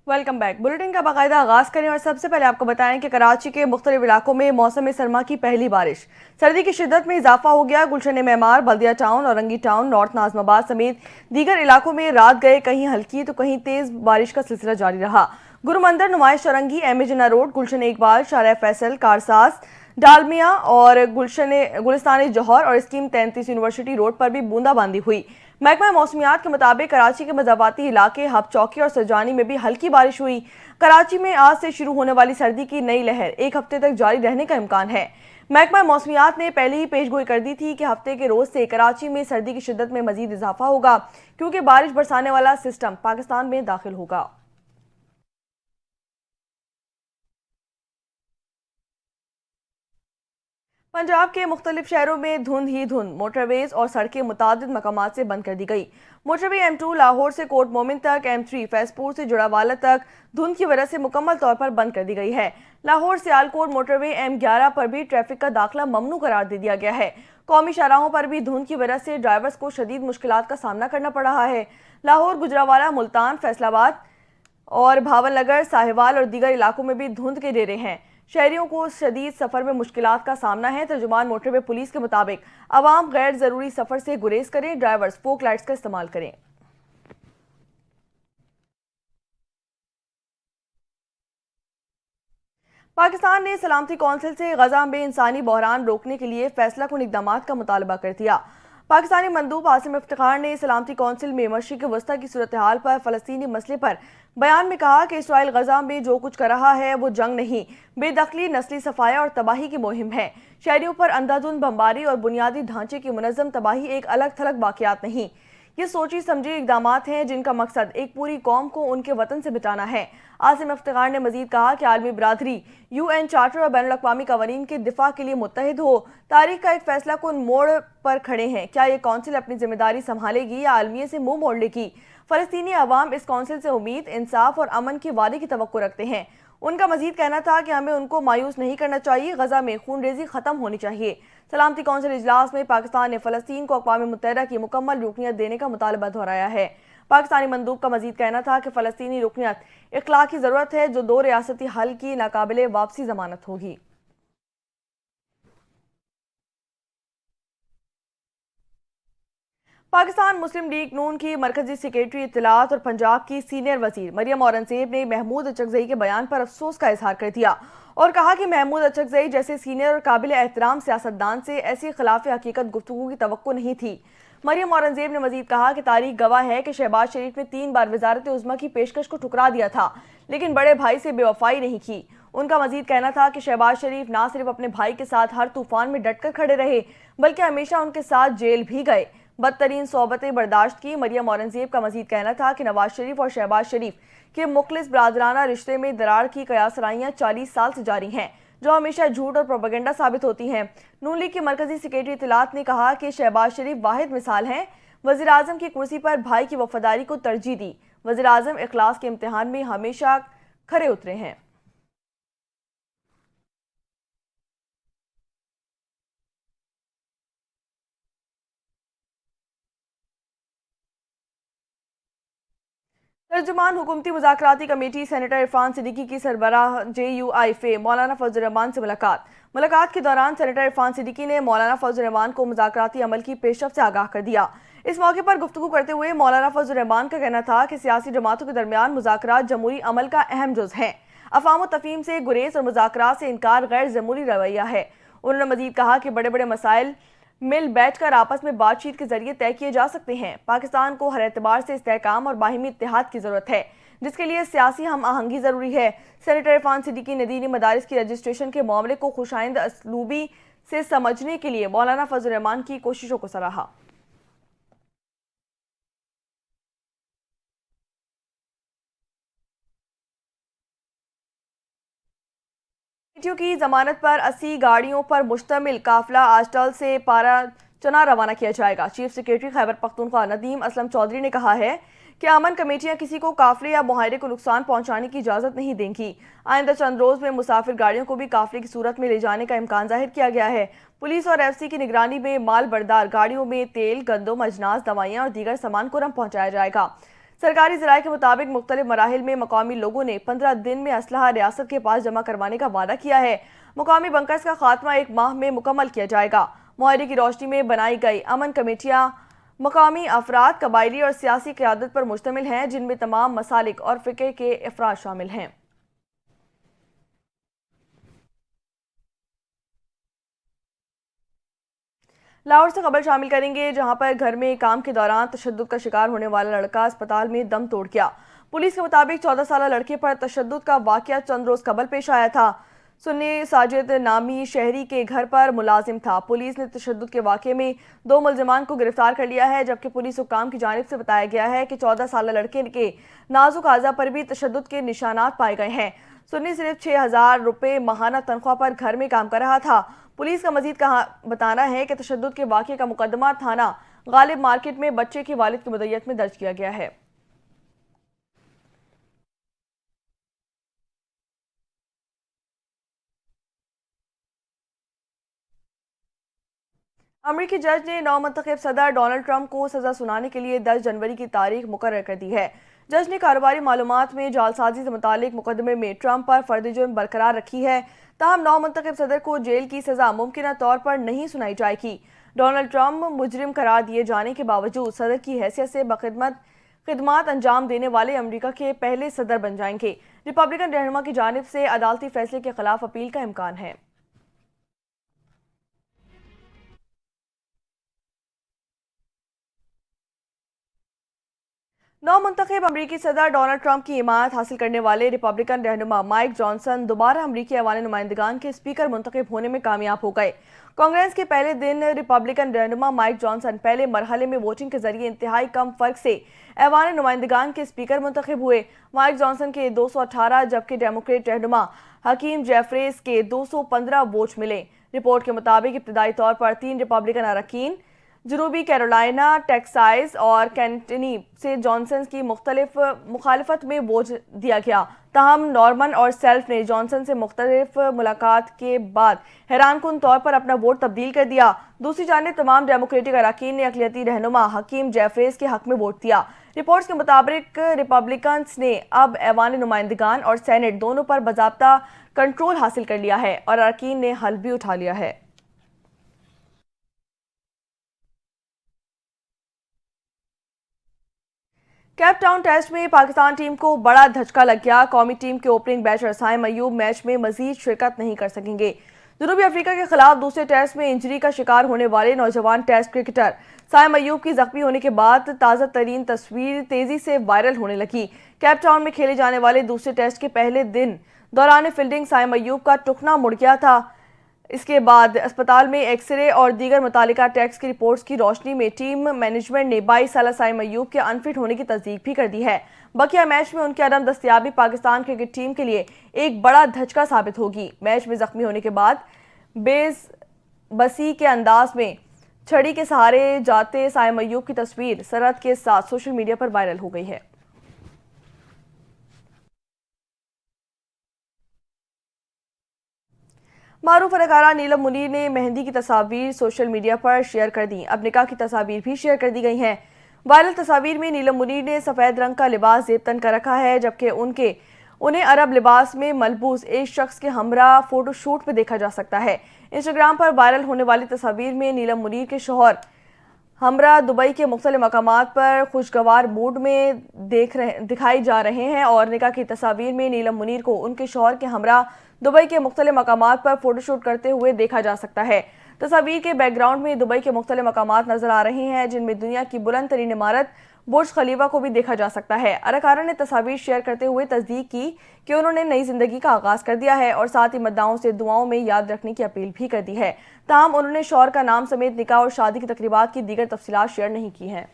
Welcome back. Bulletin का बाकायदा आगाज करें और सबसे पहले आपको बताएं कि कराची के मुख्तलिफ इलाकों में मौसम सरमा की पहली बारिश। सर्दी की शिद्दत में इजाफा हो गया। Gulshan Maymar, Baldia town, Orangi town, north Nazimabad समेत दीगर इलाकों में रात गए कहीं हल्की तो कहीं तेज बारिश का सिलसिला जारी रहा। गुरुमंदिर, नुमाइश चरंगी, एम जिन्ना रोड, गुलशन इकबाल, शारा फैसल, कारसास, डालमिया और गुलिस्तान जौहर और स्कीम 33 यूनिवर्सिटी रोड पर भी बूंदाबांदी हुई। महकमा मौसमियात के मुताबिक कराची के मज़ाबाती इलाके हब चौकी और सजानी में भी हल्की बारिश हुई। कराची में आज से शुरू होने वाली सर्दी की नई लहर एक हफ्ते तक जारी रहने का इम्कान है। महकमा मौसमियात ने पहले ही पेशगोई कर दी थी कि हफ्ते के रोज से कराची में सर्दी की शिद्दत में मजीद इजाफा होगा, क्योंकि बारिश बरसाने वाला सिस्टम पाकिस्तान में दाखिल होगा। पंजाब के मुख्तलिफ शहरों में धुंध ही धुंध, मोटरवेज और सड़कें मुतादिद मकामात से बंद कर दी गई। मोटरवे M2 लाहौर से कोट मोमिन तक, M3 फैजपुर से जुड़ावाला तक धुंध की वजह से मुकम्मल तौर पर बंद कर दी गई है। लाहौर सियालकोट मोटरवे M11 पर भी ट्रैफिक का दाखिला ममनू करार दे दिया गया है। कौमी शाहराहों पर भी धुंध की वजह से ड्राइवर्स को शदीद मुश्किलात का सामना करना पड़ रहा है। लाहौर, गुजरावाला, मुल्तान, फैसलाबाद और भावन नगर, साहिवाल और दीगर इलाकों में भी धुंध के डेरे हैं। शहरियों को शदीद सफर में मुश्किलात का सामना है। तर्जुमान मोटरवे पुलिस के मुताबिक अवाम गैर जरूरी सफर से गुरेज करें, ड्राइवर्स फोक लाइट्स का इस्तेमाल करें। पाकिस्तान ने सलामती कौंसिल से गजा में इंसानी बहरान रोकने के लिए फैसला कुन इकदाम का मुतालबा कर दिया। पाकिस्तानी मंदूब आसिम इफ्तिखार ने सलामती कौंसिल में मशरिक़ वस्ता की सूरत हाल पर फ़लस्तीनी मसले पर बयान में कहा कि इसराइल गजा में जो कुछ कर रहा है वो जंग नहीं, बेदखली, नस्ली सफाया और तबाही की मुहिम है। शहरियों पर अंधाधुंध बमबारी और बुनियादी ढांचे की मुनज़्ज़म तबाही एक अलग थलग वाक़यात नहीं, ये सोची समझी इकदाम हैं जिनका मकसद एक पूरी कौम को उनके वतन से मिटाना है। आसिम इफ्तिखार ने मजीद कहा कि आलमी बरादरी UN चार्टर और बैनुल अक़वामी कवानीन के दिफा के लिए मुत्तहिद हो। तारीख का एक फैसला कुन मोड़ पर खड़े हैं। क्या ये कौंसिल अपनी जिम्मेदारी संभालेगी या आलमियत से मुंह मोड़ लेगी? फ़लस्तीनी अवाम इस कौंसिल से उम्मीद, इंसाफ और अमन के वादे की तवक्को रखते हैं। उनका मजीद कहना था कि हमें उनको मायूस नहीं करना चाहिए, गजा में खूनरेजी खत्म होनी चाहिए। सलामती कौंसिल इजलास में पाकिस्तान ने फ़लस्तीन को अक़वाम मुत्तहिदा की मुकम्मल रुकनियत देने का मुतालबा दोहराया है। पाकिस्तानी मंदूब का मजीद कहना था कि फ़लस्तीनी रुकनियत इखलाक की ज़रूरत है, जो दो रियासती हल की नाकाबिले वापसी ज़मानत होगी। पाकिस्तान मुस्लिम लीग नून की मरकजी सेक्रेटरी इत्तलात और पंजाब की सीनियर वजीर मरियम औरंगजेब ने महमूद अचकजई के बयान पर अफसोस का इजहार कर दिया और कहा कि महमूद अचकजई जैसे सीनियर और काबिल एहतराम सियासतदान से ऐसी खिलाफ हकीकत गुफ्तगू की तवक्को नहीं थी। मरियम औरंगजेब ने मजीद कहा कि तारीख गवाह है कि शहबाज शरीफ ने 3 बार वजारत उज़्मा की पेशकश को ठुकरा दिया था, लेकिन बड़े भाई से बेवफाई नहीं की। उनका मजीद कहना था कि शहबाज शरीफ ना सिर्फ अपने भाई के साथ हर तूफान में डटकर खड़े रहे, बल्कि हमेशा उनके साथ जेल भी गए, बदतरीन सोबतें बर्दाश्त की। मरियम औरंगजेब का मजीद कहना था कि नवाज शरीफ और शहबाज शरीफ के मुखलिस बरादराना रिश्ते में दरार की कयासराइयाँ 40 साल से जारी हैं, जो हमेशा झूठ और प्रोपेगेंडा साबित होती हैं। नून लीग के मरकजी सेक्रेटरी इत्तलात ने कहा कि शहबाज शरीफ वाहिद मिसाल हैं, वज़ीर आज़म की कुर्सी पर भाई की वफादारी को तरजीह दी। वज़ीर आज़म इखलास के इम्तिहान में हमेशा खरे उतरे हैं। तर्जुमान हुकूमती मुज़ाकराती कमेटी सेनेटर इरफान सिद्दीकी की सरबराह JUIFA मौलाना फजल रहमान से मुलाकात के दौरान सेनेटर इरफान सिद्दीकी ने मौलाना फजल रहमान को मुज़ाकराती अमल की पेशरफ्त से आगाह कर दिया। इस मौके पर गुफ्तगू करते हुए मौलाना फजल रहमान का कहना था कि सियासी जमातों के दरमियान मुज़ाकरात जमहूरी अमल का अहम जुज़ है। अफ़ाम तफ़हीम से गुरेज और मुज़ाकरात से इनकार गैर जमहूरी रवैया है। उन्होंने मजीद कहा कि बड़े बड़े मसाइल मिल बैठकर आपस में बातचीत के जरिए तय किए जा सकते हैं। पाकिस्तान को हर एतबार से इस्तेहकाम और बाहिमी इत्तेहाद की जरूरत है, जिसके लिए सियासी हम आहंगी जरूरी है। सेनेटर इरफान सिद्दीकी ने दीनी मदारिस की रजिस्ट्रेशन के मामले को खुशाइंद असलूबी से समझने के लिए मौलाना फजल रहमान की कोशिशों को सराहा। की जमानत पर 80 गाड़ियों पर मुश्तमिल काफिला आजटल से पारा चना रवाना किया जाएगा। चीफ सेक्रेटरी खैबर पख्तूनख्वा नदीम असलम चौधरी ने कहा है कि अमन कमेटियां किसी को काफिले या मुहायरे को नुकसान पहुंचाने की इजाजत नहीं देंगी। आइंदा चंद रोज में मुसाफिर गाड़ियों को भी काफिले की सूरत में ले जाने का इम्कान जाहिर किया गया है। पुलिस और FC की निगरानी में माल बरदार गाड़ियों में तेल, गंदम, अजनास, दवाइयां और दीगर सामान को रम पहुंचाया जाएगा। सरकारी ज़राए के मुताबिक मुख्तलिफ मराहिल में मकामी लोगों ने 15 दिन में असलहा रियासत के पास जमा करवाने का वादा किया है। मुकामी बंकर्स का खात्मा 1 माह में मुकम्मल किया जाएगा। मुआहरे की रोशनी में बनाई गई अमन कमेटियाँ मकामी अफराद, कबायली और सियासी क़यादत पर मुश्तमिल हैं, जिनमें तमाम मसालिक और फ़िक़े के अफराद शामिल हैं। लाहौर से खबर शामिल करेंगे, जहां पर घर में काम के दौरान तशद्दुद का शिकार होने वाला लड़का अस्पताल में दम तोड़ गया। पुलिस के मुताबिक 14 साल लड़के पर तशद्दुद का वाकया चंद रोज कबल पेश आया था। सुन्नी साजिद नामी शहरी के घर पर मुलाजिम था। पुलिस ने तशद्दुद के वाकये में 2 मुलजिमान को गिरफ्तार कर लिया है, जबकि पुलिस हुक्काम की जानिब से बताया गया है कि 14 साल लड़के के नाजुक आज़ा पर भी तशद्दुद के निशानात पाए गए हैं। सुन्नी सिर्फ 6,000 रुपये माहाना तनख्वाह पर घर में काम कर रहा था। पुलिस का मजीद बताना है कि तशद्दुद के वाक़ये का मुकदमा थाना गालिब मार्केट में बच्चे की वालिद की मुद्दत में दर्ज किया गया है। अमरीकी जज ने नवमंतखब सदर डोनाल्ड ट्रंप को सजा सुनाने के लिए 10 जनवरी की तारीख मुकर्रर कर दी है। जज ने कारोबारी मालूमात में जालसाजी से मुतालिक मुकदमे में ट्रंप पर फर्द जुर्म बरकरार रखी है। ताहम नवमंतखब सदर को जेल की सजा मुमकिन तौर पर नहीं सुनाई जाएगी। डोनाल्ड ट्रंप मुजरिम करार दिए जाने के बावजूद सदर की हैसियत से खिदमात अंजाम देने वाले अमरीका के पहले सदर बन जाएंगे। रिपब्लिकन रहनुमा की जानिब से अदालती फैसले के खिलाफ अपील का इम्कान है। नवमंतखब अमरीकी सदर डोनाल्ड ट्रंप की इमारत हासिल करने वाले रिपब्लिकन रहनुमा माइक जॉनसन दोबारा अमरीकी ऐवान नुमाइंदगान के स्पीकर मुंतखब होने में कामयाब हो गए। कांग्रेस के पहले दिन रिपब्लिकन रहनुमा माइक जॉनसन पहले मरहले में वोटिंग के जरिए इंतहाई कम फर्क से ऐवान नुमाइंदगान के स्पीकर मुंतखब हुए। माइक जॉनसन के 218 जबकि डेमोक्रेट रहनुमा हकीम जेफरेस के 215 वोट मिले। रिपोर्ट के मुताबिक इब्तदाई तौर पर 3 रिपब्लिकन अरकान जनूबी कैरोलिना, टेक्सास और कैंटनी से जॉनसन की मुखालफत में वोट दिया गया। ताहम नॉर्मन और सेल्फ ने जॉनसन से मुख्तलिफ मुलाकात के बाद हैरानकुन तौर पर अपना वोट तब्दील कर दिया। दूसरी जानिब तमाम डेमोक्रेटिक अरकान ने अक़लियती रहनुमा हकीम जेफरेस के हक में वोट दिया। रिपोर्ट्स के मुताबिक रिपब्लिकन्स ने अब ऐवान नुमाइंदगान और सेनेट दोनों पर बाज़ाब्ता कंट्रोल हासिल कर लिया है और अरकान ने हल भी उठा लिया है। केप टाउन टेस्ट में पाकिस्तान टीम को बड़ा धचका लग गया। कौमी टीम के opening batter Saim Ayub match में मजीद शिरकत नहीं कर सकेंगे। जनूबी अफ्रीका के खिलाफ दूसरे टेस्ट में इंजरी का शिकार होने वाले नौजवान टेस्ट क्रिकेटर साइम अयूब की जख्मी होने के बाद ताज़ा तरीन तस्वीर तेजी से वायरल होने लगी। केप टाउन में खेले जाने वाले दूसरे टेस्ट के पहले दिन दौरान फील्डिंग साइम अयूब का टुकना मुड़ गया था। इसके बाद अस्पताल में एक्सरे और दीगर मुतालिका टेस्ट की रिपोर्ट्स की रोशनी में टीम मैनेजमेंट ने 22 साल साइम अयूब के अनफिट होने की तस्दीक भी कर दी है। बकिया मैच में उनकी अदम दस्तयाबी पाकिस्तान क्रिकेट टीम के लिए एक बड़ा धचका साबित होगी। मैच में जख्मी होने के बाद बेबसी के अंदाज में छड़ी के सहारे जाते साइम अयूब की तस्वीर सरहद के साथ सोशल मीडिया पर वायरल हो गई है। मारूफ अदाकारा नीलम मुनीर ने मेहंदी की तस्वीर सोशल मीडिया पर शेयर कर दी। अब निकाह की तस्वीर भी शेयर कर दी गई हैं। वायरल तस्वीर में नीलम मुनीर ने सफ़ेद रंग का लिबास जेब तन कर रखा है, जबकि उन्हें अरब लिबास में मलबूस एक शख्स के हमरा फोटोशूट में देखा जा सकता है। इंस्टाग्राम पर वायरल होने वाली तस्वीर में नीलम मुनीर के शौहर हमरा दुबई के मुख्तलिफ मकामात पर खुशगवार मूड में दिखाई जा रहे हैं और निकाह की तस्वीर में नीलम मुनीर को उनके शौहर के हमरा दुबई के मुख्तलिफ मकामात पर फोटोशूट करते हुए देखा जा सकता है। तस्वीर के बैकग्राउंड में दुबई के मुख्तलिफ मकामात नजर आ रहे हैं, जिनमें दुनिया की बुलंद तरीन इमारत बुर्ज खलीफा को भी देखा जा सकता है। अदाकारा ने तस्वीर शेयर करते हुए तस्दीक की कि उन्होंने नई जिंदगी का आगाज कर दिया है और साथ ही मद्दाओं से दुआओं में याद रखने की अपील भी कर दी है। ताहम उन्होंने शौहर का नाम समेत निकाह और शादी की तकरीबात की दीगर तफसीलात शेयर नहीं की हैं।